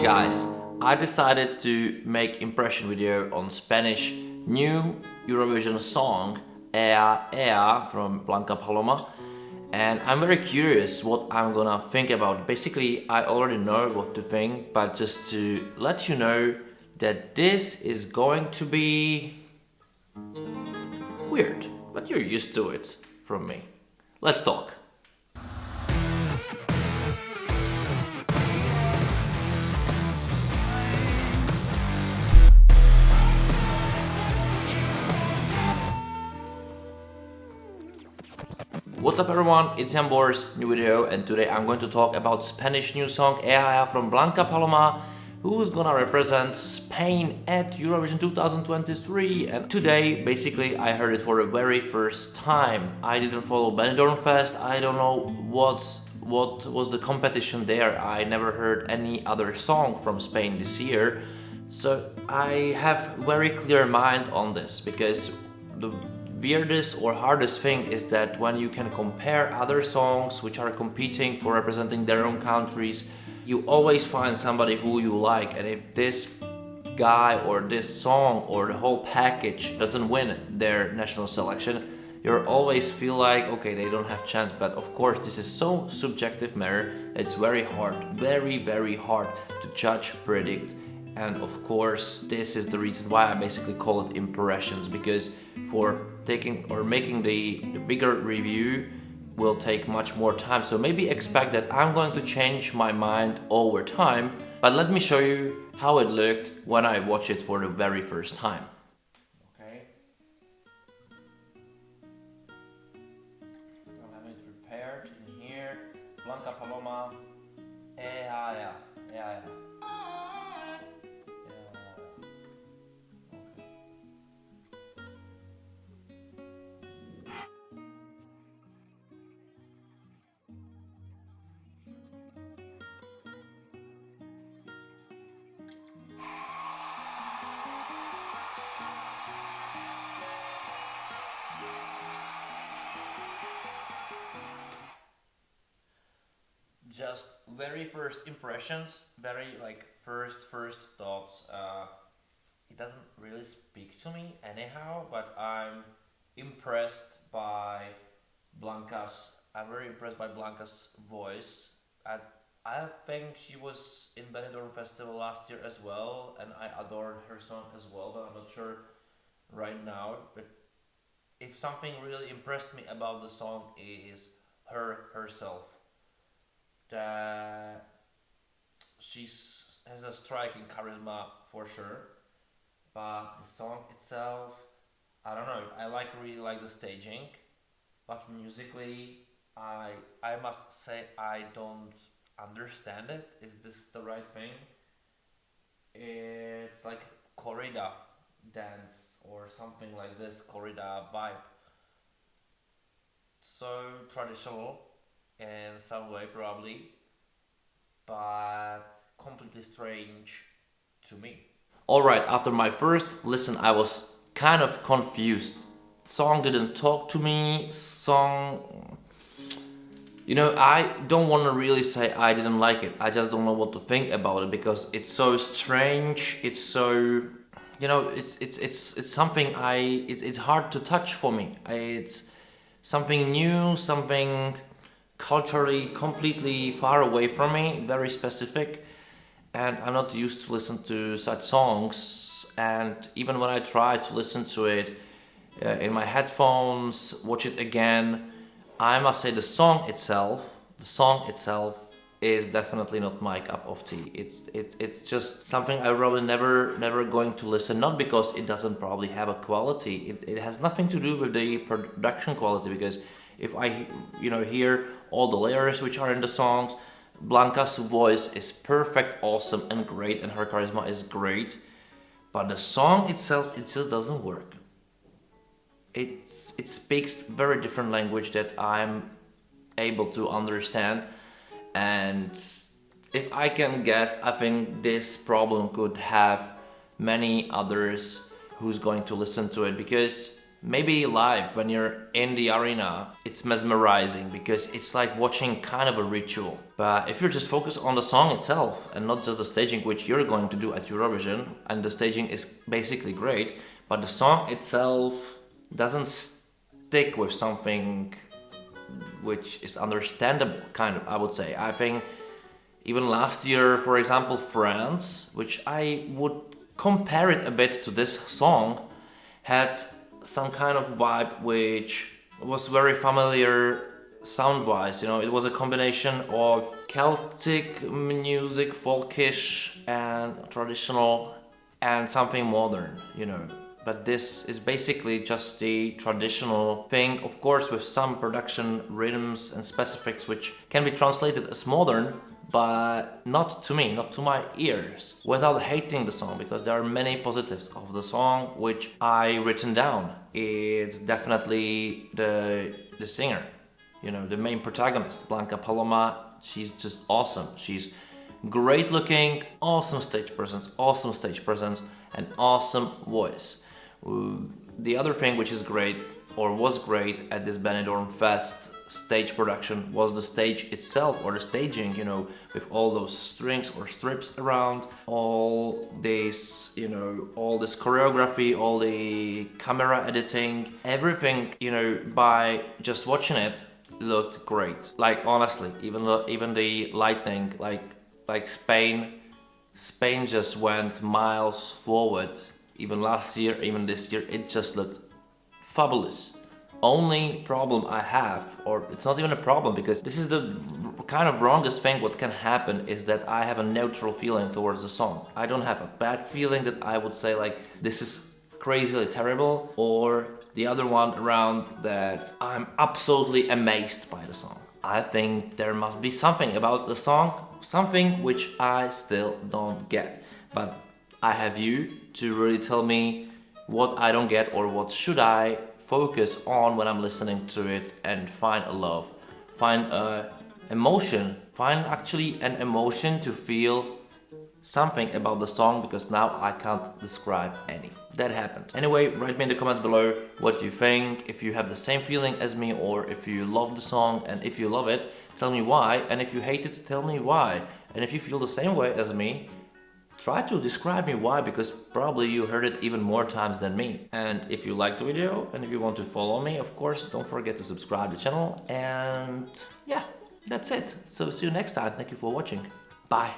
Guys, I decided to make impression video on Spanish new Eurovision song Eaea from Blanca Paloma, and I'm very curious what I'm gonna think about. Basically, I already know what to think, but just to let you know that this is going to be weird, but you're used to it from me. Let's talk. What's up everyone, it's Jan Bors, new video, and today I'm going to talk about Spanish new song Eaea from Blanca Paloma, who's gonna represent Spain at Eurovision 2023. And today, basically, I heard it for the very first time. I didn't follow Benidorm Fest, I don't know what was the competition there. I never heard any other song from Spain this year. So I have very clear mind on this, because the weirdest or hardest thing is that when you can compare other songs which are competing for representing their own countries, you always find somebody who you like, and if this guy or this song or the whole package doesn't win their national selection, you always feel like, okay, they don't have chance. But of course, this is so subjective matter, it's very hard, very hard to judge, predict. And of course, this is the reason why I basically call it impressions, because for taking or making the bigger review will take much more time. So maybe expect that I'm going to change my mind over time, but let me show you how it looked when I watched it for the very first time. Okay. I have it prepared in here. Blanca Paloma, Eaea. Just very first impressions, very like first thoughts. It doesn't really speak to me anyhow, but I'm impressed by I'm very impressed by Blanca's voice. I think she was in Benidorm Festival last year as well, and I adored her song as well, but I'm not sure right now. But if something really impressed me about the song is herself. That she has a striking charisma for sure, but the song itself, I don't know. I really like the staging, but musically, I must say I don't understand it. Is this the right thing? It's like corrida dance or something like this, corrida vibe. So traditional in some way probably, but completely strange to me. Alright, after my first listen I was kind of confused. Song didn't talk to me, I don't want to really say I didn't like it. I just don't know what to think about it, because it's so strange, it's so, it's something it's hard to touch for me. It's something new, something culturally completely far away from me, very specific, and I'm not used to listen to such songs. And even when I try to listen to it in my headphones, watch it again, I must say the song itself is definitely not my cup of tea. It's just something I probably never going to listen, not because it doesn't probably have a quality. It has nothing to do with the production quality, because if I hear all the layers which are in the songs, Blanca's voice is perfect, awesome and great, and her charisma is great, but the song itself, it just doesn't work. It speaks very different language that I'm able to understand, and if I can guess, I think this problem could have many others who's going to listen to it, because Maybe live, when you're in the arena, it's mesmerizing because it's like watching kind of a ritual. But if you're just focused on the song itself and not just the staging, which you're going to do at Eurovision, and the staging is basically great, but the song itself doesn't stick with something which is understandable, kind of, I would say. I think even last year, for example, France, which I would compare it a bit to this song, had some kind of vibe which was very familiar sound-wise. You know, it was a combination of Celtic music, folkish and traditional, and something modern, you know. But this is basically just the traditional thing, of course with some production rhythms and specifics which can be translated as modern, but not to me, not to my ears, without hating the song, because there are many positives of the song which I written down. It's definitely the singer, you know, the main protagonist, Blanca Paloma. She's just awesome. She's great looking, awesome stage presence, and awesome voice. The other thing which is great, or was great at this Benidorm Fest stage production, was the stage itself, or the staging, you know, with all those strings or strips around, all this, you know, all this choreography, all the camera editing, everything, you know, by just watching it looked great. Like honestly, even the lightning, like Spain just went miles forward. Even last year, even this year, it just looked fabulous. Only problem I have, or it's not even a problem, because this is the kind of wrongest thing what can happen, is that I have a neutral feeling towards the song. I don't have a bad feeling that I would say like this is crazily terrible, or the other one around that I'm absolutely amazed by the song. I think there must be something about the song, something which I still don't get. But I have you to really tell me what I don't get, or what should I focus on when I'm listening to it, and find a love, find a emotion, find actually an emotion to feel something about the song, because now I can't describe any. That happened. Anyway, write me in the comments below what you think, if you have the same feeling as me, or if you love the song, and if you love it, tell me why, and if you hate it, tell me why. And if you feel the same way as me, try to describe me why, because probably you heard it even more times than me. And if you liked the video, and if you want to follow me, of course, don't forget to subscribe to the channel. And yeah, that's it. So see you next time. Thank you for watching. Bye.